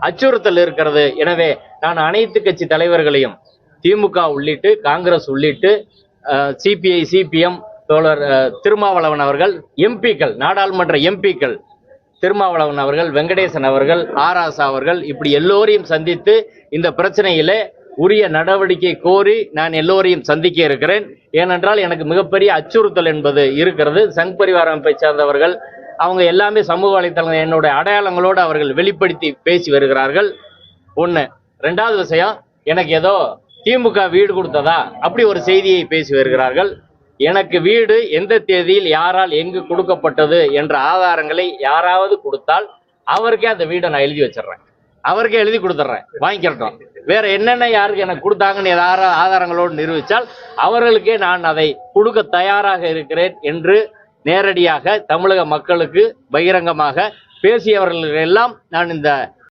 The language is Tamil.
அச்சுறுத்தல் இருக்கிறது. எனவே நான் அனைத்து கட்சி தலைவர்களையும் திமுக உள்ளிட்டு காங்கிரஸ் உள்ளிட்டு சிபிஐ சிபிஎம் தோழர் திருமாவளவன் அவர்கள், எம்பிக்கள், நாடாளுமன்ற எம்பிக்கள் திருமாவளவன் அவர்கள், வெங்கடேசன் அவர்கள், ஆராசா அவர்கள், இப்படி எல்லோரையும் சந்தித்து இந்த பிரச்சனையிலே உரிய நடவடிக்கை கோரி நான் எல்லோரையும் சந்திக்க இருக்கிறேன். ஏனென்றால் எனக்கு மிகப்பெரிய அச்சுறுத்தல் என்பது இருக்கிறது. சங் பரிவார அமைப்பை சார்ந்தவர்கள் அவங்க எல்லாமே சமூக வலைத்தளங்கள் என்னுடைய அடையாளங்களோடு அவர்கள் வெளிப்படுத்தி பேசி வருகிறார்கள். ஒன்று. ரெண்டாவது விஷயம், எனக்கு ஏதோ திமுக வீடு கொடுத்ததா அப்படி ஒரு செய்தியை பேசி வருகிறார்கள். எனக்கு வீடு எந்த தேதியில் யாரால் எங்கு கொடுக்கப்பட்டது என்ற ஆதாரங்களை யாராவது கொடுத்தால் அவருக்கே அந்த வீடை நான் எழுதி வச்சிடறேன், அவருக்கே எழுதி கொடுத்துட்றேன், வாங்கிக்கிறோம். வேற என்னென்ன யாருக்கு எனக்கு கொடுத்தாங்கன்னு ஏதாவது ஆதாரங்களோடு நிரூபித்தால் அவர்களுக்கே நான் அதை கொடுக்க தயாராக இருக்கிறேன் என்று நேரடியாக தமிழக மக்களுக்கு பகிரங்கமாக பேசியவர்கள் எல்லாம் நான் இந்த